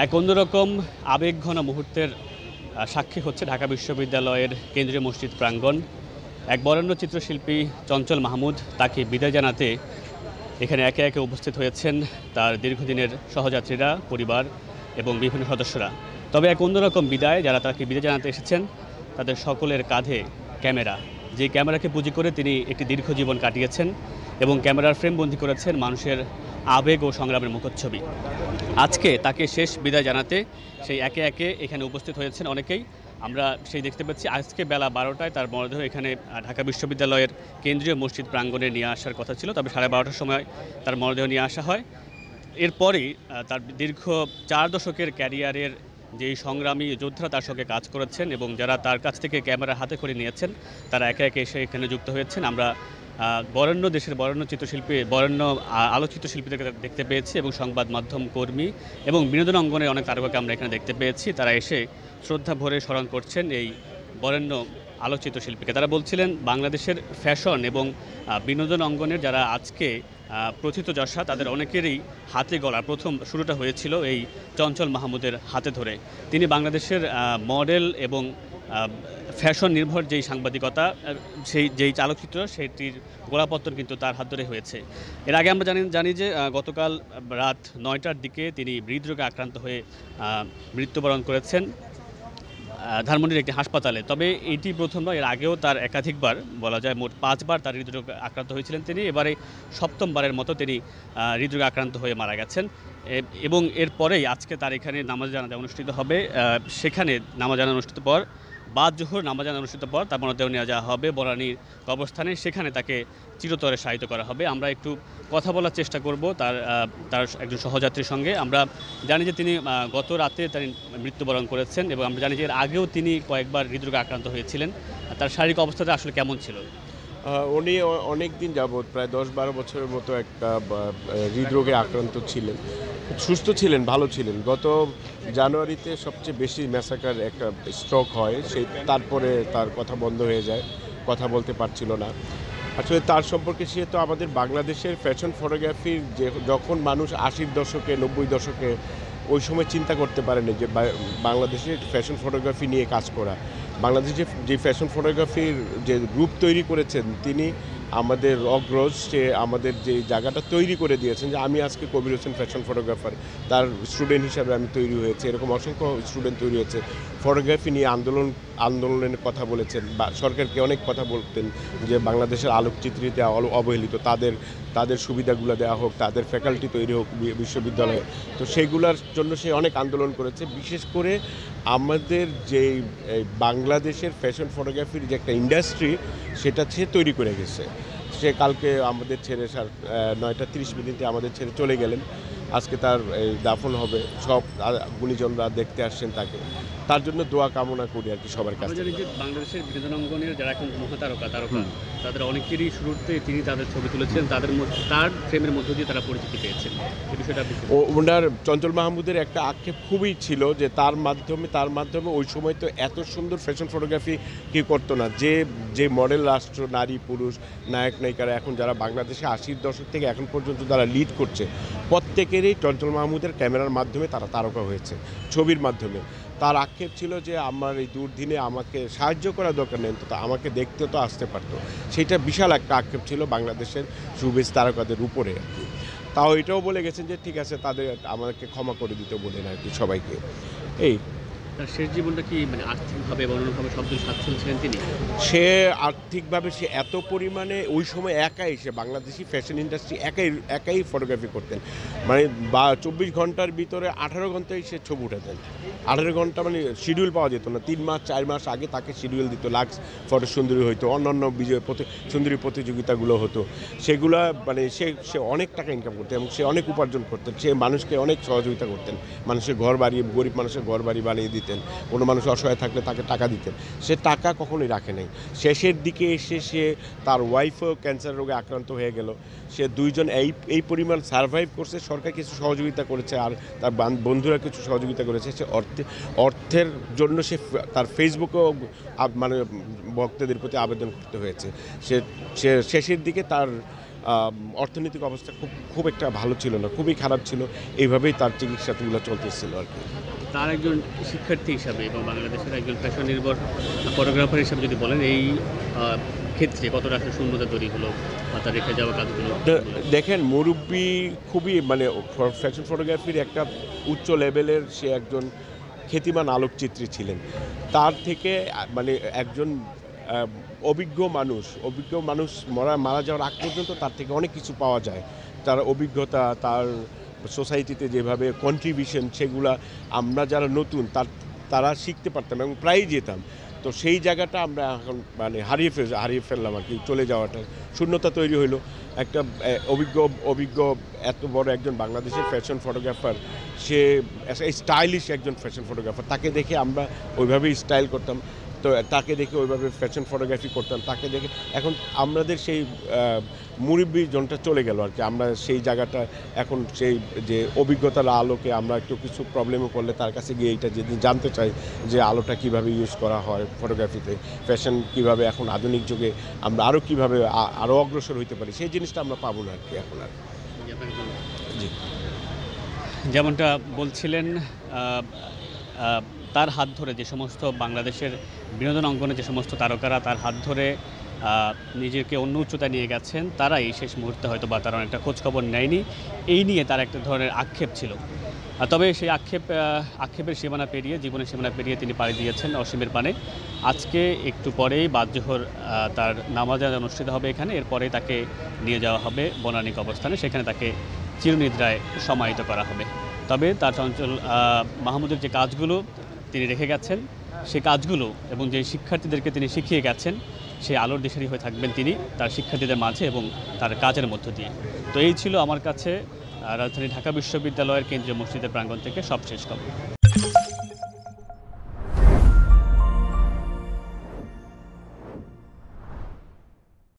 এক অন্যরকম আবেগঘন মুহূর্তের সাক্ষী হচ্ছে ঢাকা বিশ্ববিদ্যালয়ের কেন্দ্রীয় মসজিদ প্রাঙ্গণ। এক বরেণ্য চিত্রশিল্পী চঞ্চল মাহমুদ তাকে বিদায় জানাতে এখানে একে একে উপস্থিত হয়েছেন তার দীর্ঘদিনের সহযাত্রীরা, পরিবার এবং বিভিন্ন সদস্যরা। তবে এক অন্যরকম বিদায়, যারা তাকে বিদায় জানাতে এসেছেন তাদের সকলের কাঁধে ক্যামেরা, যে ক্যামেরাকে পুঁজি করে তিনি একটি দীর্ঘ জীবন কাটিয়েছেন এবং ক্যামেরার ফ্রেমবন্দি করেছেন মানুষের আবেগ ও সংগ্রামের মুখচ্ছবি। আজকে তাকে শেষ বিদায় জানাতে সেই একে একে এখানে উপস্থিত হয়েছেন অনেকেই। আমরা সেই দেখতে পাচ্ছি আজকে বেলা 12টায় তার মরদেহ এখানে ঢাকা বিশ্ববিদ্যালয়ের কেন্দ্রীয় মসজিদ প্রাঙ্গণে নিয়ে আসার কথা ছিল, তবে 12:30টার সময় তার মরদেহ নিয়ে আসা হয়। এরপরেই তার দীর্ঘ 4 দশকের ক্যারিয়ারের যেই সংগ্রামী যোদ্ধারা তার সঙ্গে কাজ করেছেন এবং যারা তার কাছ থেকে ক্যামেরা হাতে করে নিয়েছেন, তারা একে একে এসে এখানে যুক্ত হয়েছেন। আমরা বরেণ্য দেশের বরেণ্য চিত্রশিল্পী, বরেণ্য আলোকচিত্র শিল্পীদেরকে দেখতে পেয়েছি এবং সংবাদ মাধ্যম কর্মী এবং বিনোদন অঙ্গনের অনেক তারকাকে আমরা এখানে দেখতে পেয়েছি। তারা এসে শ্রদ্ধা ভরে স্মরণ করছেন এই বরেণ্য আলোকচিত্র শিল্পীকে। তারা বলছিলেন বাংলাদেশের ফ্যাশন এবং বিনোদন অঙ্গনের যারা আজকে প্রথিতযশা, তাদের অনেকেরই হাতে গড়া প্রথম শুরুটা হয়েছিল এই চঞ্চল মাহমুদের হাতে ধরে। তিনি বাংলাদেশের মডেল এবং ফ্যাশন নির্ভর যেই সাংবাদিকতা, যেই চালকচিত্র, সেটির গোড়াপত্তন কিন্তু তার হাত ধরে হয়েছে। এর আগে আমরা জানি যে গতকাল রাত 9টার দিকে তিনি হৃদরোগে আক্রান্ত হয়ে মৃত্যুবরণ করেছেন ধানমন্ডির একটি হাসপাতালে। তবে এটি প্রথমবার, এর আগেও তার একাধিকবার, বলা যায় মোট 5বার তার হৃদরোগে আক্রান্ত হয়েছিলেন তিনি। এবারে 7মবারের মতো তিনি হৃদরোগে আক্রান্ত হয়ে মারা গেছেন এবং এরপরেই আজকে তার এখানে নামাজ জানাজা অনুষ্ঠিত হবে। সেখানে নামাজ জানাজা অনুষ্ঠিত পর বাদ জোহর নামাজ জানাজা অনুষ্ঠিত পর তার মরদেহ নিয়ে যাওয়া হবে বনানীর কবরস্থানে, সেখানে তাকে চিরতরে শায়িত করা হবে। আমরা একটু কথা বলার চেষ্টা করব তার একজন সহযাত্রীর সঙ্গে। আমরা জানি যে তিনি গত রাতে তিনি মৃত্যুবরণ করেছেন এবং আমরা জানি যে এর আগেও তিনি কয়েকবার হৃদরোগে আক্রান্ত হয়েছিলেন। তার শারীরিক অবস্থাটা আসলে কেমন ছিল? উনি অনেক দিন যাবৎ, প্রায় 10-12 বছরের মতো একটা হৃদরোগে আক্রান্ত ছিলেন। সুস্থ ছিলেন, ভালো ছিলেন। গত জানুয়ারিতে সবচেয়ে বেশি ম্যাসাকার একটা স্ট্রোক হয়, তারপরে তার কথা বন্ধ হয়ে যায়, কথা বলতে পারছিল না। আসলে তার সম্পর্কে সে তো আমাদের বাংলাদেশের ফ্যাশন ফটোগ্রাফির যখন মানুষ 80-র দশকে 90 দশকে ওই সময় চিন্তা করতে পারেনি যে বাংলাদেশের ফ্যাশন ফটোগ্রাফি নিয়ে কাজ করা। বাংলাদেশে যে ফ্যাশন ফটোগ্রাফির যে রূপ তৈরি করেছেন তিনি আমাদের অগ্রজ, সে আমাদের যে জায়গাটা তৈরি করে দিয়েছেন যে আমি আজকে কবির হোসেন ফ্যাশন ফটোগ্রাফার, তার স্টুডেন্ট হিসাবে আমি তৈরি হয়েছে। এরকম অসংখ্য স্টুডেন্ট তৈরি হয়েছে, ফটোগ্রাফি নিয়ে আন্দোলনের কথা বলেছেন বা সরকারকে অনেক কথা বলতেন যে বাংলাদেশের আলোকচিত্রীতে অবহেলিত, তাদের সুবিধাগুলো দেওয়া হোক, তাদের ফ্যাকাল্টি তৈরি হোক বিশ্ববিদ্যালয়ে। তো সেইগুলোর জন্য সে অনেক আন্দোলন করেছে। বিশেষ করে আমাদের যে বাংলাদেশের ফ্যাশন ফটোগ্রাফির যে একটা ইন্ডাস্ট্রি, সেটা সে তৈরি করে গেছে। সে কালকে আমাদের ছেড়ে 9:30 আমাদের ছেড়ে চলে গেলেন। আজকে তার দাফন হবে, সব গুণীজনরা দেখতে আসছেন তাকে। তার জন্য দোয়া কামনা করি আর কি সবার কাছে। বাংলাদেশের বিনোদন অঙ্গনের যারা এখন মহাতারকা তাদের অনেকেরই শুরুতে তিনি তাদের ছবি তুলেছেন, তার ফ্রেমের মধ্য দিয়ে তারা পরিচিতি পেয়েছেন। এই বিষয়টা ওনার চঞ্চল মাহমুদের একটা আক্ষেপ খুবই ছিল যে তার মাধ্যমে ওই সময় তো এত সুন্দর ফ্যাশন ফটোগ্রাফি কেউ করতো না। যে মডেল রাষ্ট্র, নারী পুরুষ, নায়ক নায়িকারা এখন যারা বাংলাদেশে 80-র দশক থেকে এখন পর্যন্ত যারা লিড করছে, প্রত্যেকেরই চঞ্চল মাহমুদের ক্যামেরার মাধ্যমে তারা তারকা হয়েছে, ছবির মাধ্যমে। তার আক্ষেপ ছিল যে আমার এই দুর্দিনে আমাকে সাহায্য করার দরকার নেই, তো আমাকে দেখতে তো আসতে পারতো। সেইটা বিশাল একটা আক্ষেপ ছিল বাংলাদেশের শুভেচ্ছ তারকাদের উপরে আর কি। তাও এটাও বলে গেছেন যে ঠিক আছে, তাদের আমাকে ক্ষমা করে দিতে বলেন আর কি সবাইকে। এই তার শেষ জীবনটা কি আর্থিকভাবে এবং অন্যভাবে সব দিন সচ্ছল ছিলেন তিনি? সে আর্থিকভাবে সে এত পরিমাণে ওই সময় একাই, সে বাংলাদেশি ফ্যাশন ইন্ডাস্ট্রি একাই ফটোগ্রাফি করতেন। মানে 24 ঘন্টার ভিতরে 18 ঘন্টায় সে ছবি উঠাতেন। 18 ঘন্টা মানে শিডিউল পাওয়া যেত না। 3 মাস 4 মাস আগে তাকে শিডিউল দিত। লাক্স ফটো সুন্দরী হইতো, অন্যান্য সুন্দরী প্রতিযোগিতাগুলো হতো, সেগুলো মানে সে অনেক টাকা ইনকাম করতেন এবং সে অনেক উপার্জন করতেন। সে মানুষকে অনেক সহযোগিতা করতেন, মানুষের ঘর বাড়ি, গরিব মানুষের ঘর বাড়ি বানিয়ে দিতেন। কোনো মানুষ অসহায় থাকলে তাকে টাকা দিতেন। সে টাকা কখনোই রাখে নাই। শেষের দিকে এসে সে তার ওয়াইফও ক্যান্সার রোগে আক্রান্ত হয়ে গেল। সে দুইজন এই পরিমাণ সারভাইভ করছে। সরকার কিছু সহযোগিতা করেছে আর তার বন্ধুরা কিছু সহযোগিতা করেছে। সে অর্থের জন্য সে তার ফেসবুকেও মানে ভক্তদের প্রতি আবেদন করতে হয়েছে। সে শেষের দিকে তার অর্থনৈতিক অবস্থা খুব একটা ভালো ছিল না, খুবই খারাপ ছিল। এইভাবেই তার চিকিৎসাগুলো চলতেছিল আর কি। তার একজন শিক্ষার্থী হিসাবে এবং বাংলাদেশের একজন ফ্যাশন নির্ভর ফটোগ্রাফার হিসাবে যদি বলেন, এই ক্ষেত্রে কতটা আসলে শূন্যতা তৈরি হলো বা তার রেখে যাওয়া কাজগুলো? দেখেন, মুরব্বি খুবই মানে ফ্যাশন ফটোগ্রাফির একটা উচ্চ লেভেলের সে একজন খ্যাতিমান আলোকচিত্রী ছিলেন। তার থেকে মানে একজন অভিজ্ঞ মানুষ মারা যাওয়ার আগ পর্যন্ত তার থেকে অনেক কিছু পাওয়া যায়। তার অভিজ্ঞতা, তার সোসাইটিতে যেভাবে কন্ট্রিবিউশন, সেগুলা আমরা যারা নতুন তারা শিখতে পারতাম এবং প্রায়ই যেতাম। তো সেই জায়গাটা আমরা এখন মানে হারিয়ে ফেললাম আর কি। চলে যাওয়াটা শূন্যতা তৈরি হইলো। একটা অভিজ্ঞ এত বড় একজন বাংলাদেশের ফ্যাশন ফটোগ্রাফার, সে স্টাইলিশ একজন ফ্যাশন ফটোগ্রাফার, তাকে দেখে আমরা ওইভাবেই স্টাইল করতাম। তো তাকে দেখে ওইভাবে ফ্যাশন ফটোগ্রাফি করতাম। তাকে দেখে এখন আমাদের সেই মুরব্বি জনটা চলে গেল আর কি। আমরা সেই জায়গাটা এখন সেই যে অভিজ্ঞতার আলোকে আমরা একটু কিছু প্রবলেমে পড়লে তার কাছে গিয়ে এইটা যেদিন জানতে চাই যে আলোটা কিভাবে ইউজ করা হয় ফটোগ্রাফিতে, ফ্যাশন কিভাবে এখন আধুনিক যুগে আমরা আরও কীভাবে আরও অগ্রসর হইতে পারি, সেই জিনিসটা আমরা পাবো না আর কি এখন আর। জি, যেমনটা বলছিলেন, তার হাত ধরে যে সমস্ত বাংলাদেশের বিনোদন অঙ্গনে যে সমস্ত তারকারা তার হাত ধরে নিজেকে অন্য উচ্চতায় নিয়ে গেছেন, তারা এই শেষ মুহূর্তে হয়তো বা তারা অনেকটা খোঁজখবর নেয়নি। এই নিয়ে তার একটা ধরনের আক্ষেপ ছিল। তবে সেই আক্ষেপের সীমানা পেরিয়ে, জীবনের সীমানা পেরিয়ে তিনি পাড়ি দিয়েছেন অসীমের পানে। আজকে একটু পরেই বাদ-জোহর তার নামাজ অনুষ্ঠিত হবে এখানে। এরপরেই তাকে নিয়ে যাওয়া হবে বনানী কবরস্থানে, সেখানে তাকে চিরনিদ্রায় সমাহিত করা হবে। তবে তার চঞ্চল মাহমুদের যে কাজগুলো তিনি রেখে গেছেন, সেই কাজগুলো এবং যে শিক্ষার্থীদেরকে তিনি শিখিয়ে গেছেন, সেই আলোর দিশারি হয়ে থাকবেন তিনি তার শিক্ষার্থীদের মাঝে এবং তার কাজের মধ্য দিয়ে। তো এই ছিল আমার কাছে রাজধানী ঢাকা বিশ্ববিদ্যালয়ের কেন্দ্রীয় মসজিদের প্রাঙ্গণ থেকে সবশেষ খবর।